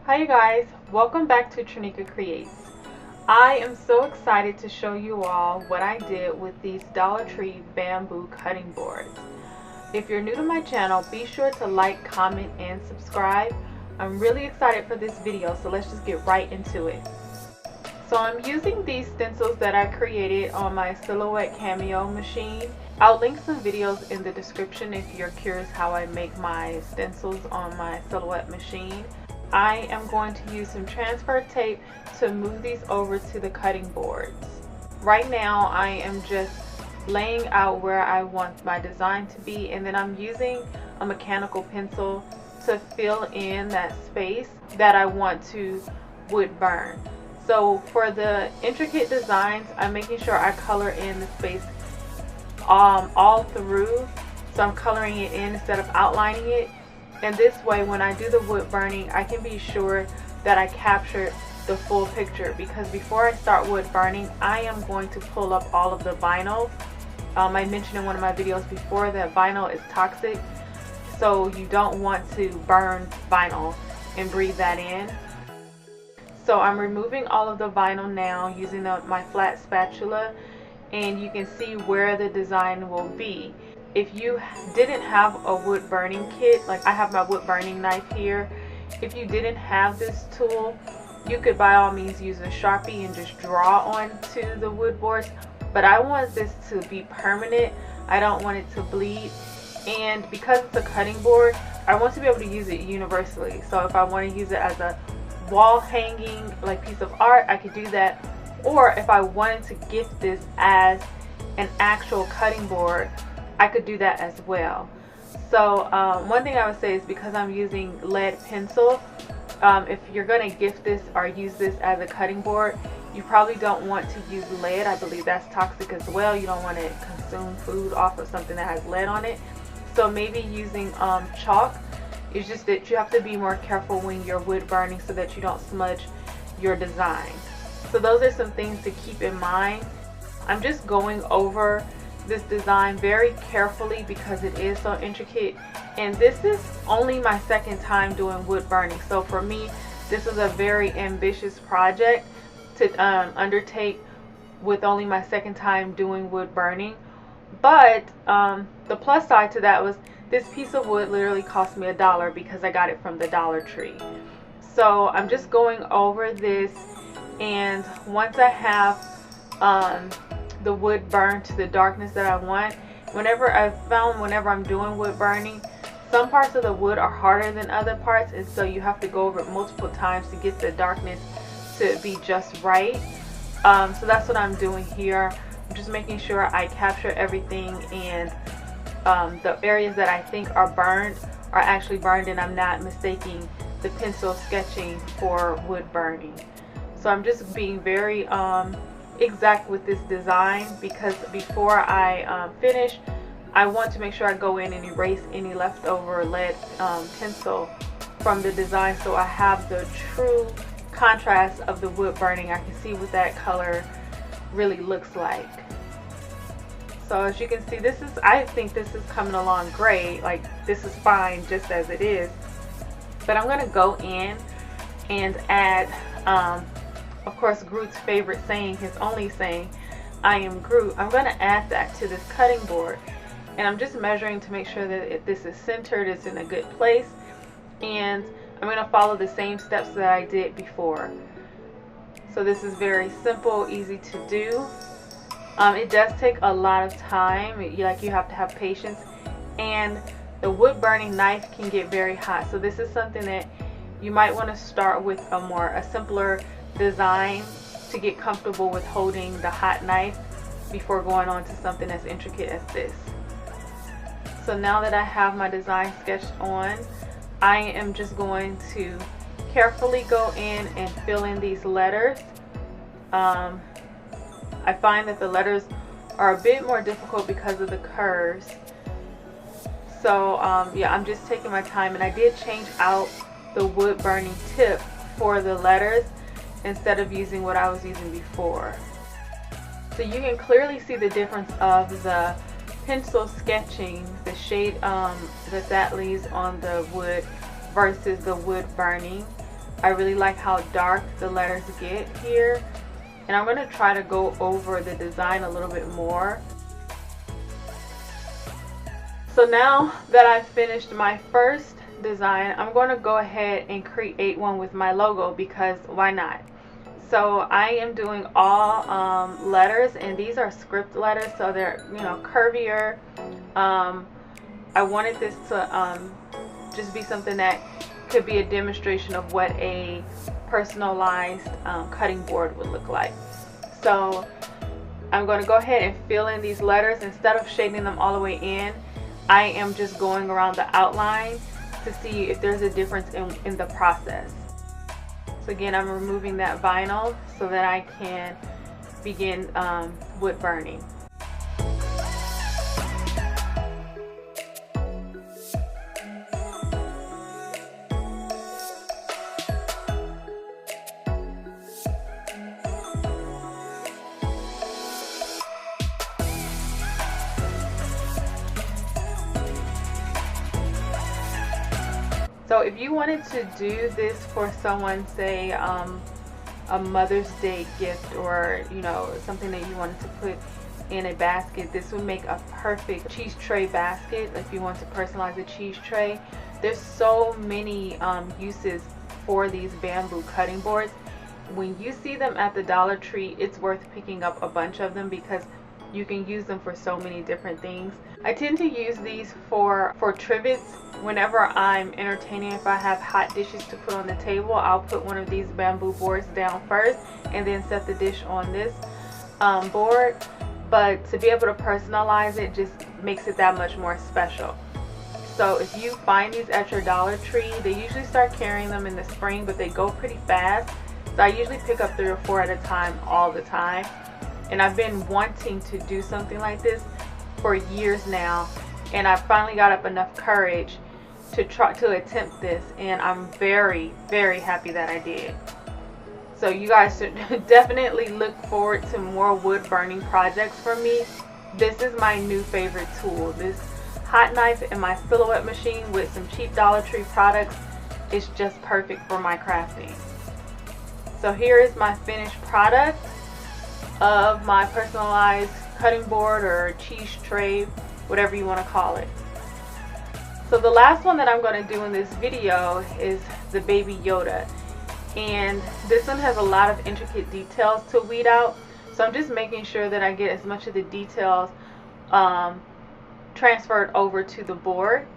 Hi you guys, welcome back to Trinika Creates. I am so excited to show you all what I did with these Dollar Tree bamboo cutting boards. If you're new to my channel, be sure to like, comment, and subscribe. I'm really excited for this video, so let's just get right into it. So I'm using these stencils that I created on my Silhouette Cameo machine. I'll link some videos in the description if you're curious how I make my stencils on my Silhouette machine. I am going to use some transfer tape to move these over to the cutting boards. Right now I am just laying out where I want my design to be, and then I'm using a mechanical pencil to fill in that space that I want to wood burn. So for the intricate designs, I'm making sure I color in the space all through. So I'm coloring it in instead of outlining it. And this way, when I do the wood burning, I can be sure that I capture the full picture, because before I start wood burning, I am going to pull up all of the vinyl. I mentioned in one of my videos before that vinyl is toxic, so you don't want to burn vinyl and breathe that in. So I'm removing all of the vinyl now using my flat spatula, and you can see where the design will be. If you didn't have a wood burning kit, like I have my wood burning knife here, if you didn't have this tool, you could by all means use a Sharpie and just draw onto the wood boards. But I want this to be permanent. I don't want it to bleed. And because it's a cutting board, I want to be able to use it universally. So if I want to use it as a wall hanging like piece of art, I could do that. Or if I wanted to gift this as an actual cutting board, I could do that as well. So one thing I would say is, because I'm using lead pencil, if you're going to gift this or use this as a cutting board, you probably don't want to use lead. I believe that's toxic as well. You don't want to consume food off of something that has lead on it. So maybe using chalk. It's just that you have to be more careful when you're wood burning so that you don't smudge your design. So those are some things to keep in mind. I'm just going over this design very carefully because it is so intricate, and this is only my second time doing wood burning. So for me, this is a very ambitious project to undertake with only my second time doing wood burning. But the plus side to that was this piece of wood literally cost me $1 because I got it from the Dollar Tree. So I'm just going over this, and once I have the wood burned to the darkness that I want, whenever I'm doing wood burning, some parts of the wood are harder than other parts, and so you have to go over it multiple times to get the darkness to be just right. So that's what I'm doing here. I'm just making sure I capture everything, and the areas that I think are burned are actually burned, and I'm not mistaking the pencil sketching for wood burning. So I'm just being very exact with this design, because before I finish, I want to make sure I go in and erase any leftover lead pencil from the design, so I have the true contrast of the wood burning. I can see what that color really looks like. So as you can see, I think this is coming along great. Like, this is fine just as it is. But I'm gonna go in and add of course, Groot's favorite saying, his only saying, "I am Groot." I'm going to add that to this cutting board, and I'm just measuring to make sure that this is centered, it's in a good place, and I'm going to follow the same steps that I did before. So this is very simple, easy to do. It does take a lot of time. You have to have patience, and the wood burning knife can get very hot. So this is something that you might want to start with a simpler design to get comfortable with holding the hot knife before going on to something as intricate as this. So now that I have my design sketched on, I am just going to carefully go in and fill in these letters. I find that the letters are a bit more difficult because of the curves. So yeah, I'm just taking my time, and I did change out the wood burning tip for the letters instead of using what I was using before. So you can clearly see the difference of the pencil sketching, the shade that leaves on the wood versus the wood burning. I really like how dark the letters get here. And I'm going to try to go over the design a little bit more. So now that I've finished my first design, I'm going to go ahead and create one with my logo, because why not? So I am doing all letters, and these are script letters, so they're, you know, curvier. I wanted this to just be something that could be a demonstration of what a personalized cutting board would look like. So I'm going to go ahead and fill in these letters. Instead of shading them all the way in, I am just going around the outline to see if there's a difference in the process. So again, I'm removing that vinyl so that I can begin wood burning. So if you wanted to do this for someone, say a Mother's Day gift, or you know, something that you wanted to put in a basket, this would make a perfect cheese tray basket. If you want to personalize a cheese tray, there's so many uses for these bamboo cutting boards. When you see them at the Dollar Tree, it's worth picking up a bunch of them because you can use them for so many different things. I tend to use these for trivets. Whenever I'm entertaining, if I have hot dishes to put on the table, I'll put one of these bamboo boards down first and then set the dish on this board. But to be able to personalize it just makes it that much more special. So if you find these at your Dollar Tree, they usually start carrying them in the spring, but they go pretty fast. So I usually pick up 3 or 4 at a time all the time. And I've been wanting to do something like this for years now, and I finally got up enough courage to try to attempt this, and I'm very, very happy that I did. So you guys should definitely look forward to more wood burning projects from me. This is my new favorite tool. This hot knife and my silhouette machine with some cheap Dollar Tree products is just perfect for my crafting. So here is my finished product of my personalized cutting board or cheese tray, whatever you want to call it. So the last one that I'm going to do in this video is the Baby Yoda, and this one has a lot of intricate details to weed out, so I'm just making sure that I get as much of the details transferred over to the board.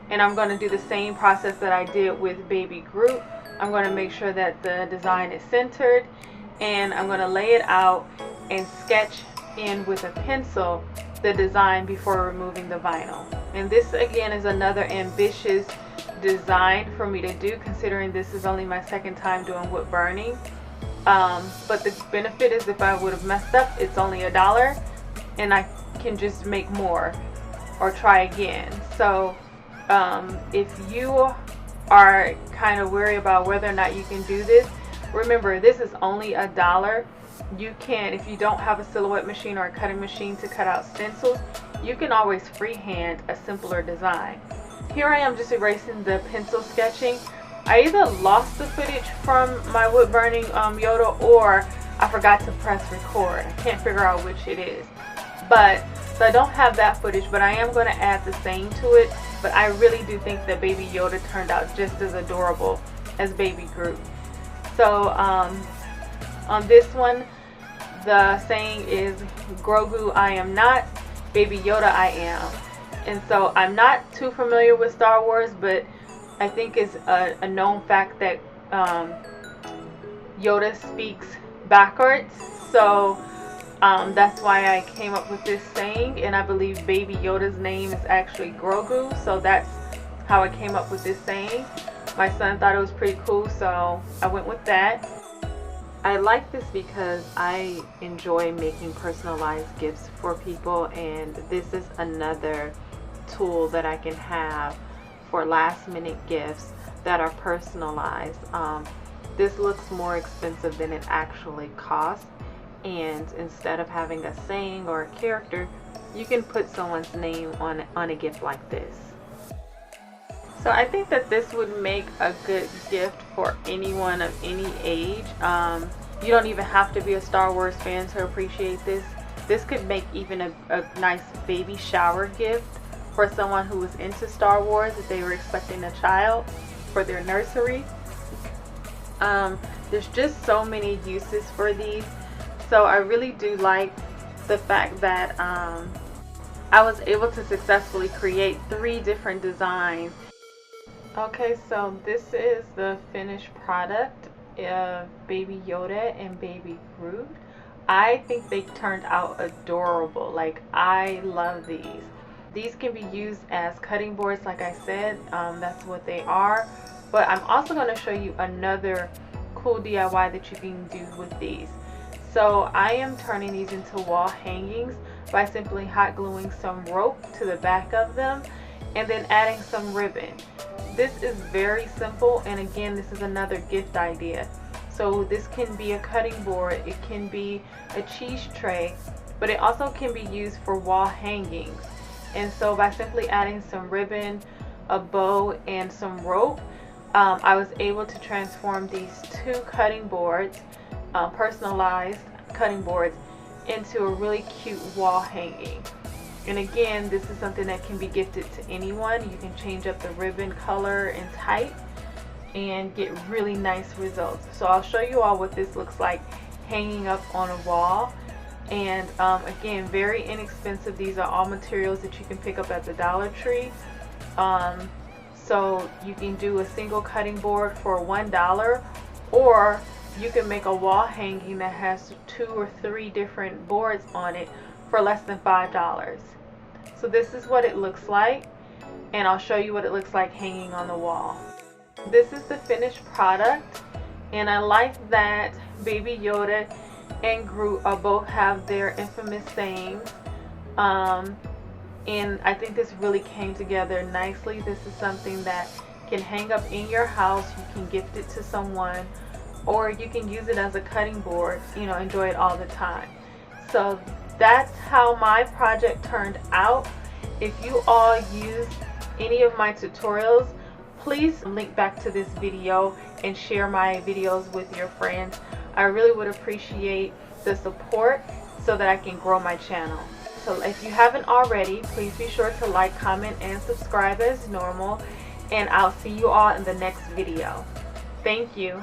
And I'm going to do the same process that I did with Baby Groot. I'm going to make sure that the design is centered, and I'm going to lay it out and sketch in with a pencil the design before removing the vinyl. And this again is another ambitious design for me to do, considering this is only my second time doing wood burning. But the benefit is, if I would have messed up, it's only $1 and I can just make more or try again. So if you are kind of worried about whether or not you can do this, remember, this is only $1. You can, if you don't have a silhouette machine or a cutting machine to cut out stencils, you can always freehand a simpler design. Here I am just erasing the pencil sketching. I either lost the footage from my wood burning Yoda, or I forgot to press record. I can't figure out which it is. But so I don't have that footage, but I am going to add the saying to it. But I really do think that Baby Yoda turned out just as adorable as Baby Groot. So on this one, the saying is, Grogu I am not, Baby Yoda I am. And so I'm not too familiar with Star Wars, but I think it's a known fact that Yoda speaks backwards. So that's why I came up with this saying, and I believe Baby Yoda's name is actually Grogu, so that's how I came up with this saying. My son thought it was pretty cool, so I went with that. I like this because I enjoy making personalized gifts for people, and this is another tool that I can have for last minute gifts that are personalized. This looks more expensive than it actually costs, and instead of having a saying or a character, you can put someone's name on a gift like this. So I think that this would make a good gift for anyone of any age. You don't even have to be a Star Wars fan to appreciate this. This could make even a nice baby shower gift for someone who was into Star Wars if they were expecting a child for their nursery. There's just so many uses for these. So I really do like the fact that I was able to successfully create 3 different designs. Okay, so this is the finished product of Baby Yoda and Baby Groot. I think they turned out adorable. Like, I love these. These can be used as cutting boards, like I said. That's what they are. But I'm also going to show you another cool DIY that you can do with these. So I am turning these into wall hangings by simply hot gluing some rope to the back of them and then adding some ribbon. This is very simple, and again, this is another gift idea. So this can be a cutting board, it can be a cheese tray, but it also can be used for wall hangings. And so by simply adding some ribbon, a bow, and some rope, I was able to transform these 2 cutting boards, personalized cutting boards, into a really cute wall hanging. And again, this is something that can be gifted to anyone. You can change up the ribbon color and type and get really nice results. So I'll show you all what this looks like hanging up on a wall. And again, very inexpensive. These are all materials that you can pick up at the Dollar Tree. So you can do a single cutting board for $1, or you can make a wall hanging that has 2 or 3 different boards on it for less than $5. So this is what it looks like, and I'll show you what it looks like hanging on the wall. This is the finished product, and I like that Baby Yoda and Groot both have their infamous sayings, and I think this really came together nicely. This is something that can hang up in your house. You can gift it to someone, or you can use it as a cutting board, you know, enjoy it all the time. So that's how my project turned out. If you all use any of my tutorials, please link back to this video and share my videos with your friends. I really would appreciate the support so that I can grow my channel. So if you haven't already, please be sure to like, comment, and subscribe as normal, and I'll see you all in the next video. Thank you.